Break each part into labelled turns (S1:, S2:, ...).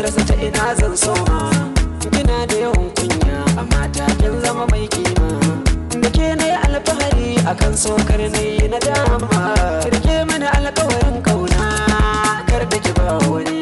S1: rasa ta ina zan soma. Kina da yawan kunya a mata kin zama mai kima. Da ke na yi alfahari akan sokar na yi na dama. Rike mana alkawarin kauna kar da ki ba wani.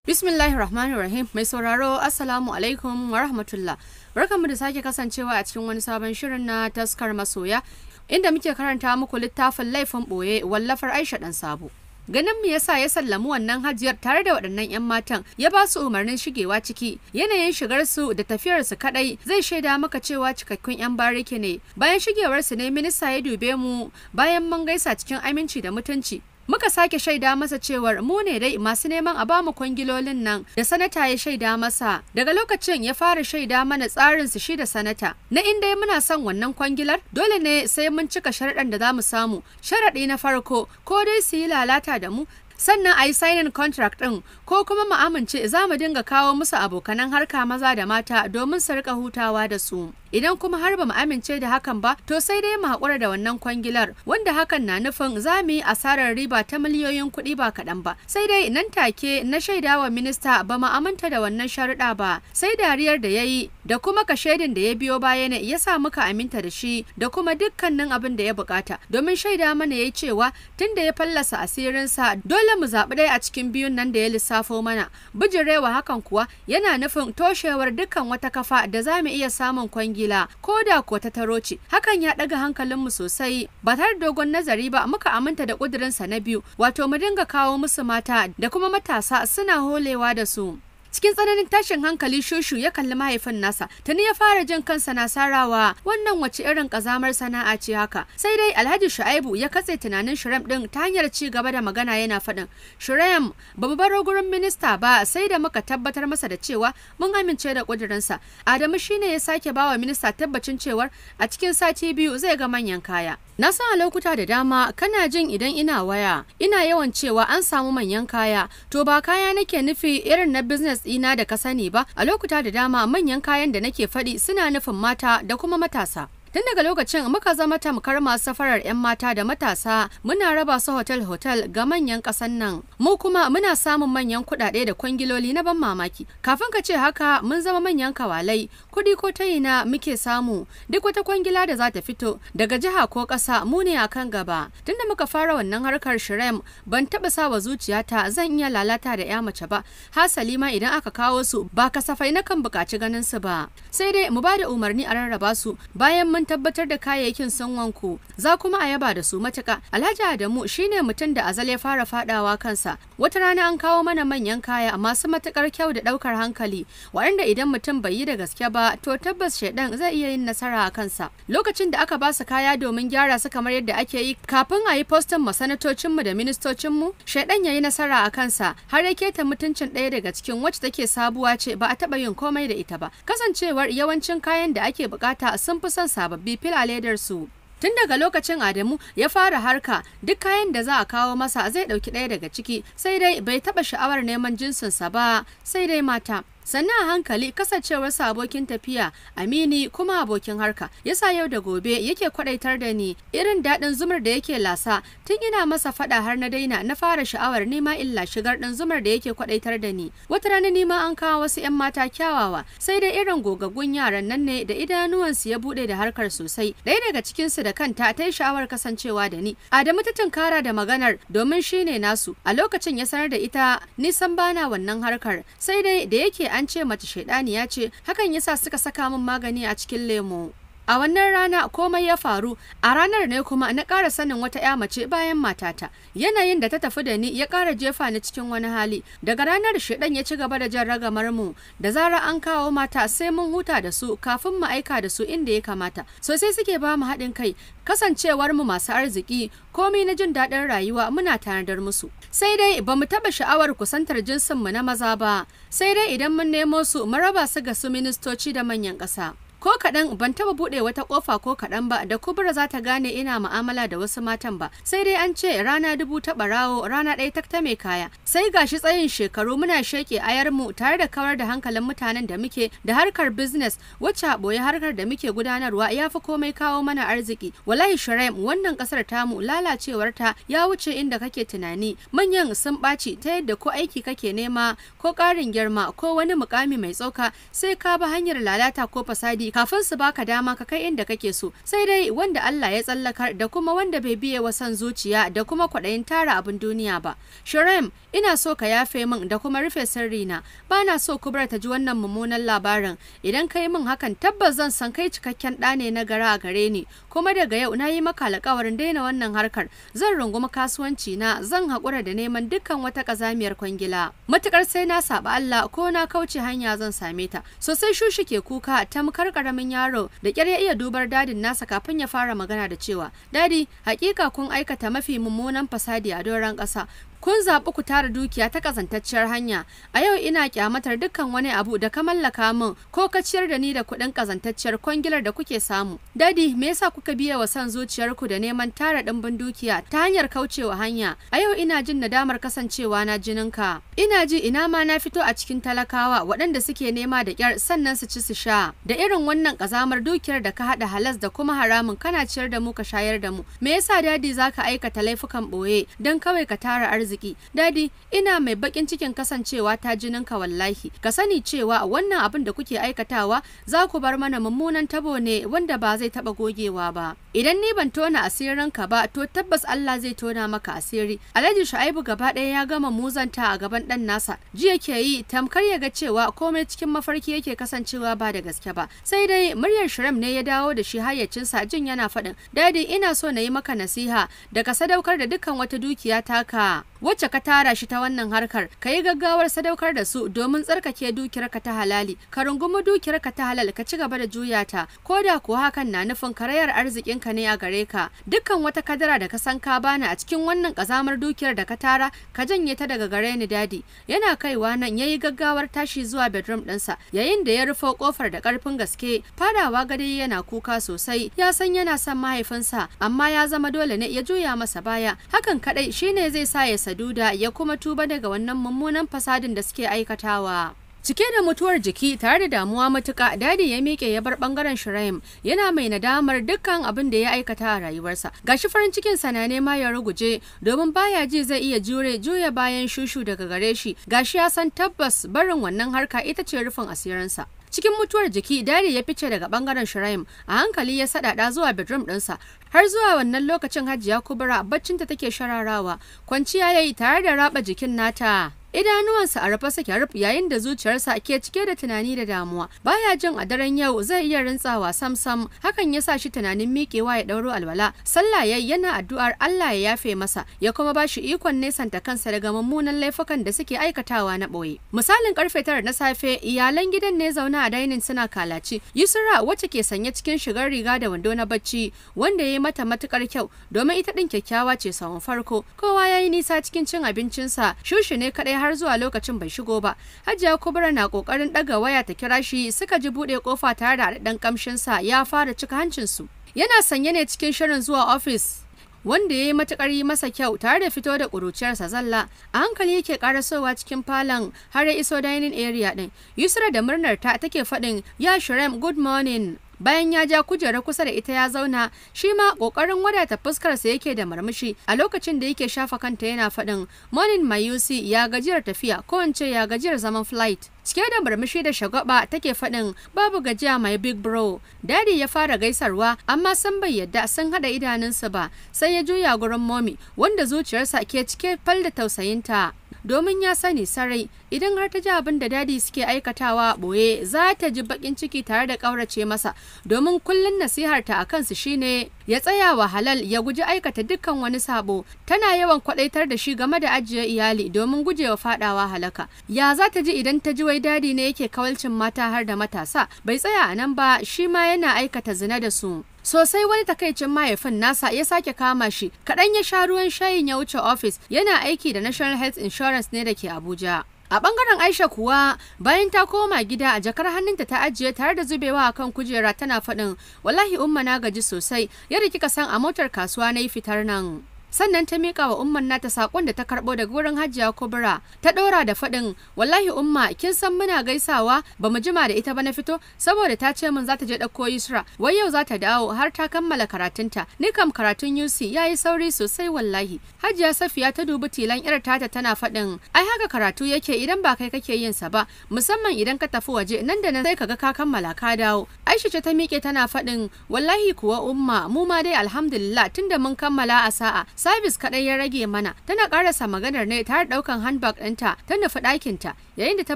S2: Bismillahirrahmanirrahim. Mai sauraro Assalamu alaikum wa rahmatullah. Barkanmu da sake kasancewa a cikin wani sabon shirin na taskar masoya, inda muke karanta muku littafin laifin ɓoye wallafar Aisha ɗan Sabo. Ganin me yasa ya sallamu wannan hajiyar tare da waɗannan 'yan matan ya ba su umarnin shigewa ciki, yanayin shigarsu da tafiyarsu kadai zai shaida maka cewa cikakkun 'yan bariki ne. Bayan shigewarsu ne minista ya dube mu bayan mun gaisa cikin aminci da mutunci. Muka sake shaida masa cewar mu ne dai masu neman a bamu kwangilolin nan da sanata ya shaida masa. Daga lokacin ya fara shaida mana tsarin su shi da sanata. Na inda muna son wannan kwangilar dole ne sai mun cika sharaɗan da zamu samu. Sharaɗi na farko ko dai su yi lalata da mu, sannan a yi signing contract ɗin, ko kuma mu amince za mu dinga kawo musu abokanan harka maza da mata domin su rika hutawa da su. Idan kuma har ba mu amince da hakan ba, to sai dai mu haƙura da wannan kwangilar, wanda hakan na nufin za mu yi asarar riba ta miliyoyin kuɗi ba kaɗan ba. Sai dai nan take na shaidawa minista ba mu aminta da wannan sharuɗa ba, sai dariyar da ya yi da kuma kashedin da ya biyo baya ne ya sa muka aminta da shi da kuma dukkanin abin da ya bukata, domin shaida mana ya yi cewa tun da ya fallasa asirinsa dole mu zaɓi ɗaya a cikin biyun nan da ya lissafo mana. Bijirewa hakan kuwa yana nufin toshewar dukkan wata kafa da za mu iya samun kwangi ko da ko ta taro ce. Hakan ya daga hankalinmu sosai. Ba tare da dogon nazari ba muka aminta da kudirinsa na biyu, wato mu dinga kawo musu mata da kuma matasa suna holewa da su. Cikin tsananin tashin hankali shushu ya kalli mahaifin nasa, tuni ya fara jin kansa na sarawa, wannan wace irin kazamar sana'a ce haka. Sai dai Alhaji Shu'aibu ya katse tunanin Shurem din ta hanyar ci gaba da magana yana faɗin, Shurem, ba mu baro gurin minista ba sai da muka tabbatar masa da cewa mun amince da kudirinsa. Adamu shine ya sake bawa minista tabbacin cewar a cikin sati biyu zai ga manyan kaya. Na san a lokuta da dama kana jin idan ina waya ina yawan cewa an samu manyan kaya, to ba kaya nake nufi irin na business ɗina da ka sani ba. A lokuta da dama manyan kayan da nake faɗi suna nufin mata da kuma matasa. Tun daga lokacin muka zama tamkar masu safarar 'yan mata da matasa, muna raba su hotel-hotel ga manyan ƙasan nan. Mu kuma muna samun manyan kuɗaɗe da kwangiloli na ban mamaki. Kafin ka ce haka mun zama manyan kawalai, kuɗi ko ta ina muke samu. Duk wata kwangila da za ta fito daga jiha ko ƙasa mu ne a kan gaba. Tunda muka fara wannan harkar Shirem ban taɓa sa wa zuciyata zan iya lalata da 'ya mace ba. Hasali ma idan aka kawo su ba kasafai na kan buƙaci ganin su ba. Sai dai mu ba da umarni a rarraba su bayan mun tabbatar da kayayyakin sun wanku, za kuma a yaba da su matuka. Alhaji Adamu shine mutum da azal ya fara fadawa kansa. Wata rana an kawo mana manyan kaya masu matukar kyau da daukar hankali, waɗanda idan mutum bai yi da gaske ba to tabbas shedan zai iya yin nasara a kansa. Lokacin da aka ba su kaya domin gyara su kamar yadda ake yi kafin a yi postin masanatocinmu da ministocinmu, shedan ya yi nasara a kansa har ya keta mutuncin ɗaya daga cikin wacce take sabuwa ce ba a taɓa yin komai da ita ba. Kasancewar yawancin kayan da ake bukata sun fi son sababbi fil a ledar su. Tun daga lokacin Adamu ya fara harka, duk kayan da za a kawo masa zai ɗauki ɗaya daga ciki, sai dai bai taɓa sha'awar neman jinsinsa ba, sai dai mata. Sannan a hankali kasancewarsa abokin tafiya, amini kuma abokin harka, yasa yau da gobe yake kwadaitar da ni irin daɗin zumar da yake lasa. Tun ina masa faɗa har na daina na fara sha'awar nema illa shigar ɗin zumar da yake kwadaitar da ni. Wata rana nima an kawo wasu 'yan mata kyawawa, sai dai irin gogaggun yaran nan ne da idanuwansu ya buɗe da harkar sosai. Ɗaya daga cikinsu da kanta ta yi sha'awar kasancewa da ni. Adamu ta tunkara da maganar domin shine nasu. A lokacin ya sanar da ita nisan bana wannan harkar, sai dai da yake an ce mace shaidaniya ce, hakan yasa suka saka min magani a cikin lemo. A wannan rana komai ya faru, a ranar ne kuma na ƙara sanin wata 'ya mace bayan matata. Yanayin da ta tafi da ni ya ƙara jefa ni cikin wani hali. Daga ranar shedan ya ci gaba da jan ragamar mu, da zarar an kawo mata sai mun huta da su kafin mu aika da su inda ya kamata. Sosai suke ba mu haɗin kai, kasancewar mu masu arziki, komai na jin daɗin rayuwa muna tanadar musu. Sai dai ba mu taɓa sha'awar kusantar jinsin mu na maza ba, sai dai idan mun nemo su mu raba su ga su ministoci da manyan ƙasa. ko kaɗan ban taɓa buɗe wata ƙofa ko kaɗan ba da Kubra za ta gane ina mu'amala da wasu matan ba, sai dai an ce rana dubu ta ɓarawo rana ɗaya ta mai kaya. Sai gashi tsayin shekaru muna sheƙe ayarmu tare da kawar da hankalin mutanen da muke da harkar business wacce a ɓoye harkar da muke gudanarwa ya fi komai kawo mana arziki. Wallahi Shuraim, wannan ƙasar tamu lalacewarta ya wuce inda kake tunani. Manyan sun ɓaci ta yadda ko aiki kake nema ko ƙarin girma ko wani mukami mai tsoka sai ka bi hanyar lalata ko fasadi kafin su baka dama ka kai inda kake so. Sai dai wanda Allah ya tsallakar da kuma wanda bai biye wa son zuciya da kuma kwaɗayin tara abin duniya ba. Shuraim, ina so ka yafe min da kuma rufe sirrina. Bana so Kubra ta ji wannan mummunan labarin. Idan ka yi min hakan tabbas zan san kai cikakken ɗa ne na gara a gare ni. Kuma daga yau na yi maka alƙawarin daina wannan harkar. Zan rungumi kasuwanci na, zan haƙura da neman dukkan wata ƙazamiyar kwangila. Matuƙar sai na saba Allah ko na kauce hanya zan same ta. Sosai Shushu ke kuka tamkar ƙaramin yaro da ƙyar ya iya dubar dadin nasa kafin ya fara magana da cewa, Dadi, hakika kun aikata mafi mummunan fasadi a doron ƙasa. Kun zaɓi ku tara dukiya ta ƙazantacciyar hanya. A yau ina kyamatar dukkan wani abu da ka mallaka min ko ka ciyar da ni da kuɗin ƙazantacciyar kwangilar da kuke samu. Dadi, me yasa kuka biya wa son zuciyarku da neman tara ɗimbin dukiya ta hanyar kaucewa hanya? A yau ina jin nadamar kasancewa na jininka. Ina ji ina ma na fito a cikin talakawa waɗanda suke nema da ƙyar sannan su ci su sha. Da irin wannan ƙazamar dukiyar da ka haɗa halas da kuma haramun kana ciyar da mu ka shayar da mu. Me yasa dadi zaka aikata laifukan ɓoye don kawai ka tara arziki? Dadi, ina mai bakin cikin kasancewa ta jininka wallahi. Ka sani cewa wannan abin da kuke aikatawa za ku bar mana mummunan tabo ne wanda ba zai taba gogewa ba. Idan ni ban tona asirinka ba to tabbas Allah zai tona maka asiri. Alhaji Shu'aibu gaba ɗaya ya gama muzanta a gaban ɗan nasa. Ji yake yi tamkar ya ga cewa komai cikin mafarki yake kasancewa ba da gaske ba. Sai dai muryar Shuraim ne ya dawo da shi hayyacinsa jin yana faɗin, Dadi, ina so na yi maka nasiha da ka sadaukar da dukkan wata dukiya taka wacce ka tara shi ta wannan harkar, ka yi gaggawar sadaukar da su domin tsarkake dukiyarka ta halali. Ka rungumi dukiyarka ta halal ka ci gaba da juya ta, ko da kuwa hakan na nufin karayar arzikinka ne a gare ka. Dukkan wata kadara da ka san ka bani a cikin wannan kazamar dukiyar da ka tara ka janye ta daga gare ni dadi. Yana kaiwa nan yayi gaggawar tashi zuwa bedroom ɗinsa yayin da ya rufe kofar da karfin gaske. Fadawa gade yana kuka sosai, ya san yana son mahaifinsa amma ya zama dole ne ya juya masa baya. Hakan kadai shine zai sa ya Duda ya kuma tuba daga wannan mummunan fasadin da suke aikatawa. Cike da mutuwar jiki tare da damuwa matuƙa, dadi ya miƙe ya bar ɓangaren Shuraim yana mai nadamar dukkan abin da ya aikata a rayuwarsa. Gashi farin cikin sa na nema ya ruguje domin baya ji zai iya juya bayan Shushu daga gare shi. Gashi ya san tabbas barin wannan harka ita ce rufin asirinsa. Cikin mutuwar jiki, dadi ya fice daga bangaren Shuraim, a hankali ya sadada zuwa bedroom ɗinsa. Har zuwa wannan lokacin Hajiya Kubra baccinta take shararawa, kwanciya yayi tare da raba jikin nata. Idanuwansa a rufe suke ruf yayin da zuciyarsa ke cike da tunani da damuwa. Baya jin a daren yau zai iya rintsawa sam, hakan ya sa shi tunanin miƙewa ya ɗauro alwala. Sallah yayi yana addu'ar Allah ya yafe masa, ya kuma ba shi ikon nesanta kansa daga mummunan laifukan da suke aikatawa na ɓoye. Misalin karfe 9 na safe, iyalan gidan ne zaune a dainin suna kalaci. Yusra wacce ke sanye cikin shigar riga da wando na bacci wanda ya yi mata matukar kyau domin ita ɗin kyakkyawa ce sawun farko. Kowa ya yi nisa cikin cin abincinsa, Shushu ne kaɗai har zuwa lokacin bai shigo ba. Hajiya Kubra na kokarin daga waya ta kira shi, suka ji bude kofa tare da haɗaɗɗen kamshin sa ya fara cika hancin su. Yana sanye ne cikin shirin zuwa office wanda ya yi matukar yi masa kyau tare da fito da ƙuruciyarsa zalla. A hankali yake karasowa cikin falon har ya iso dining area din. Yusra da murnar ta take faɗin, ya Shuraim, good morning. Bayan ya ja kujera kusa da ita ya zauna, shi ma kokarin wadata fuskarsa yake da murmushi. A lokacin da yake shafa kanta yana faɗin, morning Mayusi, ya gajiyar tafiya ko in ce ya gajiyar zaman flight. Cike da murmushi da shagwaba take faɗin, babu gajiya my big bro. Daddy ya fara gaisarwa amma san bai yadda sun hada idanunsa ba, sai ya juya gurin mommy wanda zuciyarsa ke cike fal da tausayinta. Domin ya sani sarai idan har ta ji abin da dadi suke aikatawa boye za ta ji bakin ciki tare da ƙaurace masa, domin kullun nasiharta a kansu shine ya tsaya wa halal ya guji aikata dukkan wani sabo. Tana yawan kwadaitar da shi game da ajiye iyali domin gujewa fadawa halaka. Ya za ta ji idan ta ji wai dadi ne yake kawalcin mata har da matasa? Bai tsaya a nan ba, shi ma yana aikata zina da su. Sosai wani takaicin mahaifin nasa ya sake kama shi, kaɗan ya sha ruwan shayin ya wuce ofis, yana aiki da National Health Insurance ne da ke Abuja. A bangaren Aisha kuwa bayan ta koma gida a jakar hannunta ta ajiye tare da zubewa akan kujera tana faɗin wallahi umma na gaji sosai yadda kika san a motar kasuwa na yi fitar nan. Sannan ta miƙa wa umman nata saƙon da ta karɓo daga wurin Hajiya Kubra. Ta ɗora da faɗin wallahi umma kin san muna gaisawa ba mu jima da ita ba na fito saboda ta ce min za ta je ɗauko Yusra wai yau za ta dawo har ta kammala karatunta ni kam karatun UC ya yi sauri sosai wallahi. Hajiya Safiya ta dubi tilan ƴar tata tana faɗin ai haka karatu yake idan ba kai kake yin sa ba musamman idan ka tafi waje nan da nan sai kaga ka kammala ka dawo. Aisha ce ta miƙe tana faɗin wallahi kuwa umma mu ma dai alhamdulillah tunda mun kammala a sa'a sabis kaɗai ya rage mana. Tana ƙarasa maganar ne tare da ɗaukan handbag ɗinta ta nufi ɗakinta yayin da ta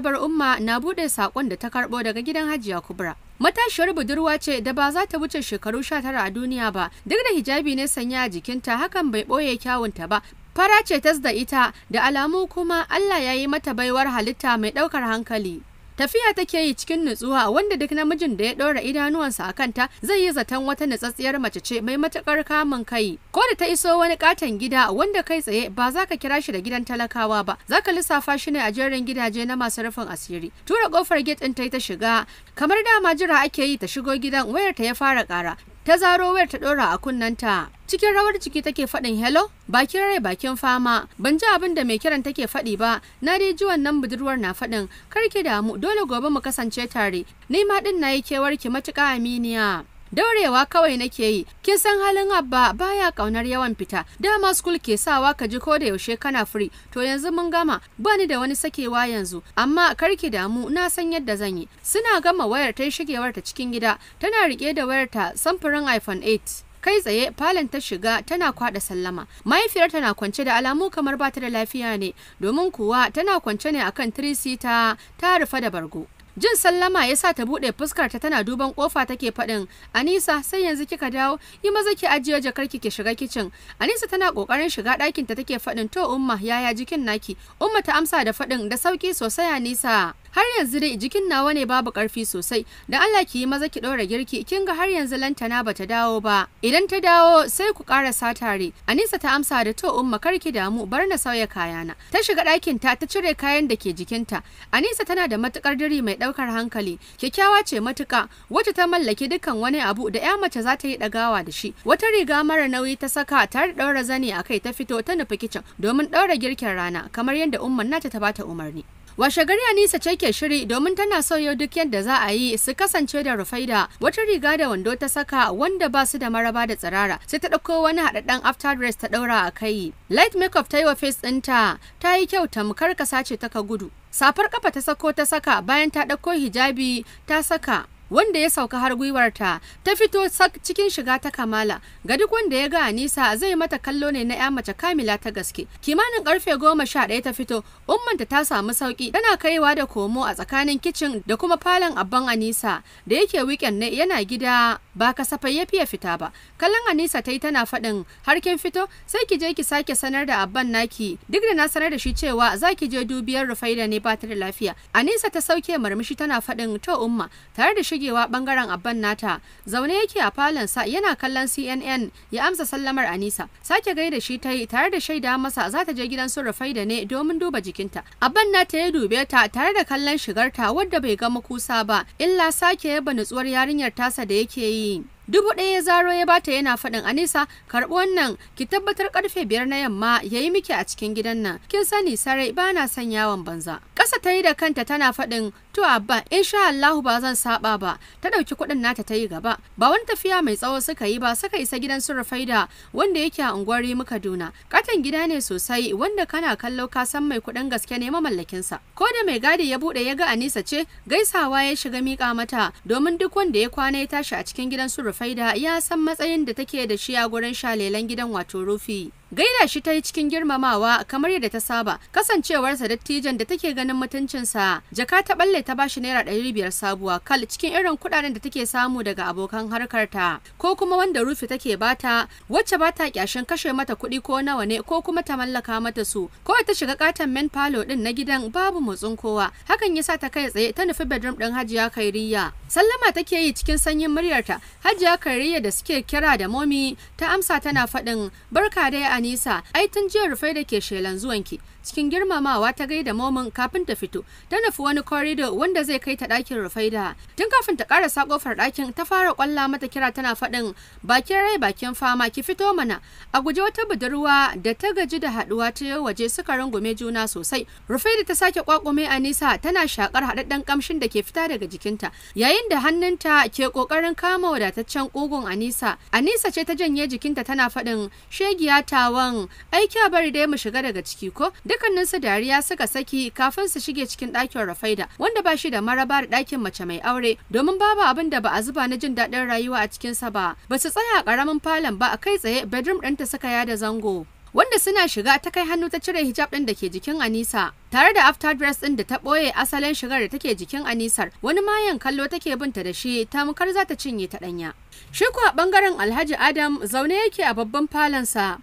S2: bar umma na buɗe saƙon da ta karɓo daga gidan Hajiya Kubra. Matashiyar budurwa ce da ba za ta wuce shekaru 19 a duniya ba duk da hijabi ne sanya a jikinta hakan bai ɓoye kyawunta ba. Fara ce tas da ita da alamu kuma Allah ya yi mata baiwar halitta mai ɗaukar hankali. Tafiya take yi cikin nutsuwa wanda duk namijin da ya ɗora idanuwansa a kanta zai yi zaton wata nutsatsiyar mace ce mai matuƙar kamun kai. Ko da ta iso wani katon gida wanda kai tsaye ba za ka kira shi da gidan talakawa ba, za ka lissafa shi ne a jerin gidaje na masu rufin asiri. Tura ƙofar gate ɗin ta shiga, kamar dama jira ake yi ta shigo gidan wayar ta ya fara ƙara. Ta zaro wayar ta ɗora a kunnanta. Cikin rawar jiki take faɗin hello, bakin rai bakin fama. Ban ji abin da mai kiran take faɗi ba, na dai ji wannan budurwar na faɗin kar ki damu dole gobe mu kasance tare. Ni ma ɗin na yi kewar ki matuƙa aminiya. Daurewa kawai nake yi, kin san halin abba baya kaunar yawan fita. Dama school ke sawa ka ji ko da yaushe kana free. To yanzu mun gama, bani da wani sakewa yanzu, amma karki damu na san yadda zan yi. Suna gama wayar ta shigewar ta cikin gida, tana rike da wayar ta samfurin iPhone 8. Kai tsaye falon ta shiga tana kwada sallama. Mahaifiyar tana kwance da alamu kamar ba ta da lafiya ne, domin kuwa tana kwance ne akan 3-seater ta rufe da bargo. Jin sallama ya sa ta buɗe fuskar ta tana duban kofa take faɗin Anisa sai yanzu kika dawo yi maza ki ajiye jakarki ki shiga kicin. Anisa tana kokarin shiga ɗakin ta take faɗin to umma yaya jikin naki. Umma ta amsa da faɗin da sauki sosai Anisa. Har yanzu dai jikin nawa ne babu ƙarfi sosai. Da Allah ki yi maza ki ɗora girki kin ga har yanzu lantana bata dawo ba. Idan ta dawo sai ku ƙarasa tare. Anisa ta amsa da to umma kar ki damu bar na sauya kayana. Ta shiga ɗakin ta cire kayan da ke jikinta. Anisa tana da matukar diri mai ɗaukar hankali. Kyakkyawa ce matuka wacce ta mallaki dukkan wani abu da ya mace za ta yi ɗagawa da shi. Wata riga mara nauyi ta saka tare da ɗaura zani a kai ta fito ta nufi kicin domin ɗaura girkin rana kamar yadda umman nata ta bata umarni. Washe gari Anisa ce ke shiri domin tana so yau duk yadda za a yi su kasance da Rufaida. Wata riga da wando ta saka wanda ba su da maraba da tsirara sai ta ɗauko wani haɗaɗɗen after dress ta ɗaura a kai. Light makeup ta yi wa face ɗinta ta yi kyau tamkar kasa ce ta ka gudu. Safar kafa ta sako ta saka bayan ta ɗauko hijabi ta saka wanda ya sauka har gwiwarta ta fito cikin shiga ta kamala. Ga duk wanda ya ga Anisa zai mata kallo ne na ya mace kamila ta gaske. Kimanin karfe 11 ta fito, ummanta ta samu sauki tana kaiwa da komo a tsakanin kicin da kuma falon abban Anisa da yake weekend ne yana gida ba kasafai ya fiye fita ba. Kallon Anisa ta yi tana faɗin har kin fito sai ki je ki sake sanar da abban naki duk da na sanar da shi cewa za ki je dubiyar Rufaida ne ba ta da lafiya. Anisa ta sauke murmushi tana faɗin to umma tare da shigewa bangaren abban nata zaune yake a falonsa yana kallon CNN ya amsa sallamar Anisa. Sake gaida shi ta yi tare da shaida masa za ta je gidan su Rufaida ne domin duba jikinta. Abban nata ya dube ta tare da kallon shigarta wadda bai gama kusa ba illa sake yaba nutsuwar yarinyar tasa da yake yi. 1000 ya zaro ya bata yana faɗin Anisa karɓi wannan ki tabbatar karfe 5 na yamma yayi miki a cikin gidan nan kin sani sarai bana son yawon banza. Ƙasa ta yi da kanta tana faɗin to abba insha Allahu ba zan saba ba. Ta ɗauki kuɗin nata ta yi gaba. Ba wani tafiya mai tsawo suka yi ba suka isa gidan su Rufaida wanda yake a unguwar Rimu Kaduna. Katon gida ne sosai wanda kana kallo ka san mai kuɗin gaske ne mamallakin sa. Ko da mai gadi ya buɗe ya ga Anisa ce gaisawa ya shiga miƙa mata domin duk wanda ya kwana ya tashi a cikin gidan su Rufaida ya san matsayin da take da shi a gurin shalelan gidan wato Rufi. Gaida shi ta yi cikin girmamawa kamar yadda ta saba kasancewarsa dattijan da take ganin mutuncinsa. Jaka ta balle ta bashi naira 500 sabuwa kal cikin irin kudaden da take samu daga abokan harkarta ko kuma wanda Rufi take bata wacce bata kyashin kashe mata kuɗi ko nawa ne ko kuma ta mallaka mata su. Ko ta shiga katon men palo din na gidan babu motsin kowa. Hakan yasa ta kai tsaye ta nufi bedroom din Hajiya Kairiya. Sallama take yi cikin sanyin muryarta. Hajiya Kairiya da suke kira da momi ta amsa tana faɗin barka dai Anisa ai tun jiya Rufaida ke shelan zuwanki cikin girmamawa ta gaida momin kafin ta fito. Ta nufi wani corridor wanda zai kai ta ɗakin Rufaida. Tun kafin ta ƙarasa ƙofar ɗakin ta fara ƙwalla mata kira tana faɗin bakin rai bakin fama ki fito mana. A guje wata budurwa da ta gaji da haɗuwa ta yau waje suka rungume juna sosai. Rufaida ta sake kwakume Anisa tana shakar haɗaɗɗen kamshin da ke fita daga jikinta yayin da hannunta ke ƙoƙarin kama wadataccen ƙugun Anisa. Anisa ce ta janye jikinta tana faɗin shegiya tawan aiki a bari dai mu shiga daga ciki ko. Dukkaninsu dariya suka saki kafin su shige cikin ɗakin Rufaida wanda ba shi da maraba da ɗakin mace mai aure domin babu abin da ba a zuba na jin daɗin rayuwa a cikinsa ba. Ba su tsaya a ƙaramin falon ba, a kai tsaye bedroom ɗinta suka yada zango. Wanda suna shiga ta kai hannu ta cire hijab ɗin da ke jikin Anisa tare da after dress ɗin da ta ɓoye asalin shigar da take jikin Anisar. Wani mayan kallo take binta da shi tamkar za ta cinye ta ɗanya. Shi kuwa ɓangaren Alhaji Adam zaune yake a babban falonsa.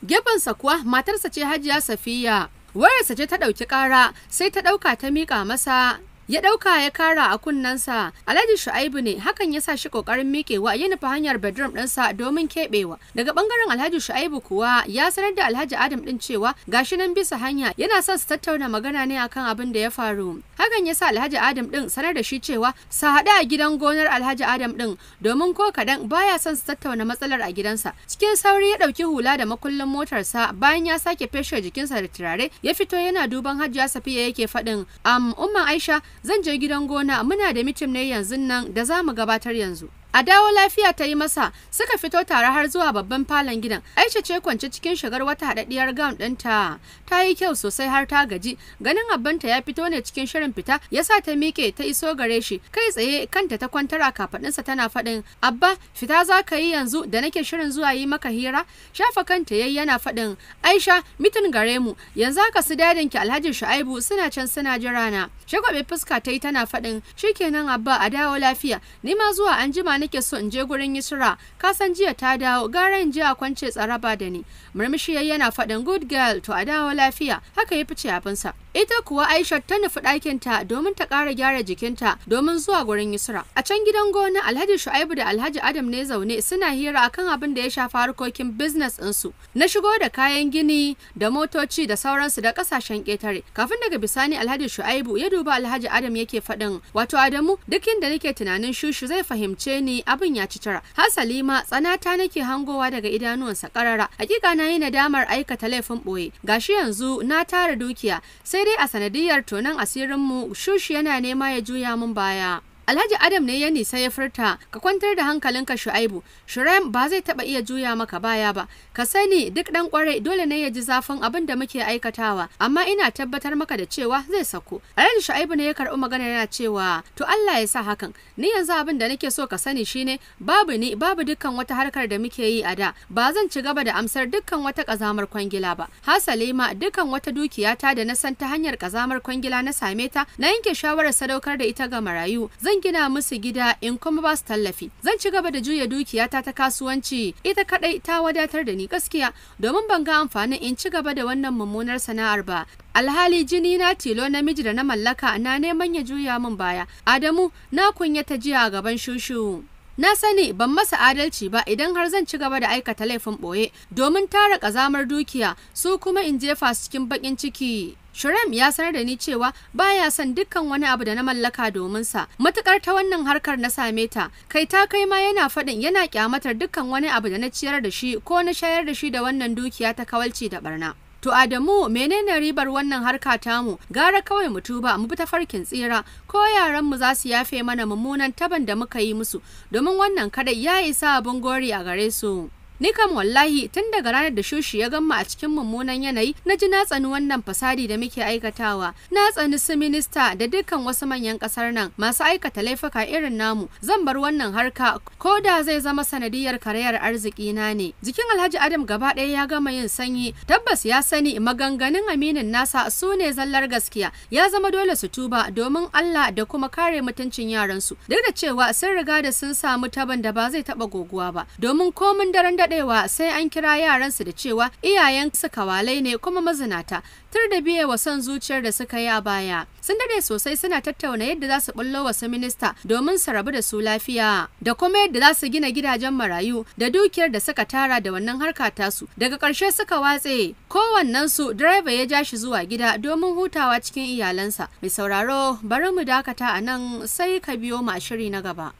S2: Gefensa kuwa matarsa ce Hajiya Safiya. Wayarsa ce ta ɗauki ƙara sai ta ɗauka ta miƙa masa. Ya ɗauka ya kara a kunnensa. Alhaji Shu'aibu ne, hakan ya sa shi ƙoƙarin miƙewa ya nufi hanyar bedroom ɗinsa domin keɓewa. Daga ɓangaren Alhaji Shu'aibu kuwa ya sanar da Alhaji Adam ɗin cewa gashi nan bisa hanya yana son su tattauna magana ne akan abin da ya faru. Hakan ya sa Alhaji Adam ɗin sanar da shi cewa su haɗu a gidan gonar Alhaji Adam ɗin domin ko kaɗan baya son su tattauna matsalar a gidansa. Cikin sauri ya ɗauki hula da makullin motarsa bayan ya sake feshe jikinsa da turare ya fito yana duban Hajiya Safiya yake faɗin Umman Aisha zan je gidan gona muna da mitin ne yanzu nan da za mu gabatar yanzu. A dawo lafiya ta yi masa suka fito tare har zuwa babban falon gidan. Aisha ce kwance cikin shigar wata haɗaɗɗiyar gown ɗinta. Ta yi kyau sosai har ta gaji. Ganin abbanta ya fito ne cikin shirin fita ya sa ta miƙe ta iso gare shi. Kai tsaye kanta ta kwantar a kafaɗinsa tana faɗin Abba fita za ka yi yanzu da nake shirin zuwa yi maka hira. Shafa kanta yayi yana faɗin Aisha mitin gare mu yanzu haka su dadinki Alhaji Shu'aibu suna can suna jira na. Shagwabe fuska ta yi tana faɗin shikenan Abba a dawo lafiya ni ma zuwa an jima nake so in je gurin Yusra ka san jiya ta dawo gara in je a kwance tsaraba da ni. Murmushi yayi yana faɗin good girl to a dawo lafiya haka ya fice abinsa. Ita kuwa Aisha ta nufi ɗakinta domin ta ƙara gyara jikinta domin zuwa gurin Yusra. A can gidan gona Alhaji Shu'aibu da Alhaji Adam ne zaune suna hira akan abin da ya shafi harkokin business ɗinsu na shigo da kayan gini da motoci da sauransu da ƙasashen ƙetare. Kafin daga bisani Alhaji Shu'aibu ya duba Alhaji Adam yake faɗin wato Adamu duk inda nake tunanin Shushu zai fahimce ni abin ya ci tara. Hasali ma tsanata nake hangowa daga idanuwansa ƙarara. Hakika na yi nadamar aikata laifin ɓoye. Gashi yanzu na tara dukiya sai dai a sanadiyar tonon asirinmu Shushu yana nema ya juya mun baya. Alhaji Adam ne ya nisa ya furta ka kwantar da hankalinka Shu'aibu Shuraim ba zai taba iya juya maka baya ba ka sani duk dan kwarai dole ne ya ji zafin abin da muke aikatawa amma ina tabbatar maka da cewa zai sako. Alhaji Shu'aibu ne ya karɓi magana yana cewa to Allah ya sa hakan ni yanzu abin da nake so ka sani shine babu ni babu dukkan wata harkar da muke yi a da ba zan ci gaba da amsar dukkan wata kazamar kwangila ba hasali ma dukkan wata dukiyata da na san ta hanyar kazamar kwangila na same ta na yanke shawarar sadaukar da ita ga marayu zan gina musu gida in kuma ba su tallafi zan ci gaba da juya dukiyata ta kasuwanci ita kadai ta wadatar da ni gaskiya domin ban ga amfanin in ci gaba da wannan mummunar sana'ar ba alhali jini na tilo namiji da na mallaka na neman ya juya min baya Adamu na kunyata jiya a gaban Shushu na sani ban masa adalci ba idan har zan ci gaba da aikata laifin ɓoye domin tara ƙazamar dukiya su kuma in jefa su cikin baƙin ciki. Shuraim ya sanar da ni cewa baya son dukkan wani abu da na mallaka domin sa matukar ta wannan harkar na same ta kai ta kai ma yana faɗin yana kyamatar dukkan wani abu da na ciyar da shi ko na shayar da shi da wannan dukiya ta kawalci da barna. To Adamu menene ribar wannan harka tamu gara kawai mu tuba mu bi ta farkin tsira ko yaran mu za su yafe mana mummunan taban da muka yi musu domin wannan kadai ya isa abin gori a gare su. Ni kam wallahi tun daga ranar da Shushi ya gamma a cikin mummunan yanayi na ji na tsani wannan fasadi da muke aikatawa na tsani su minista da dukkan wasu manyan kasar nan masu aikata laifuka irin namu zan bar wannan harka ko da zai zama sanadiyar karayar arziki na ne. Jikin Alhaji Adam gaba ɗaya ya gama yin sanyi tabbas ya sani maganganun aminin nasa su ne zallar gaskiya ya zama dole su tuba domin Allah da kuma kare mutuncin yaransu duk da cewa sun riga da sun samu taban da ba zai taɓa goguwa ba domin komin daren daɗewa sai an kira yaransu da cewa iyayen su kawalai ne kuma mazinata, tur da biye wa son zuciyar da suka yi a baya. Sun dade sosai suna tattauna yadda za su bullo wasu minista domin su rabu da su lafiya, da kuma yadda za su gina gidajen marayu da dukiyar da suka tara da wannan harka tasu. Daga ƙarshe suka watse, kowannensu direba ya ja shi zuwa gida domin hutawa cikin iyalansa. Mai sauraro, bari mu dakata a nan sai ka biyo mu a shiri na gaba.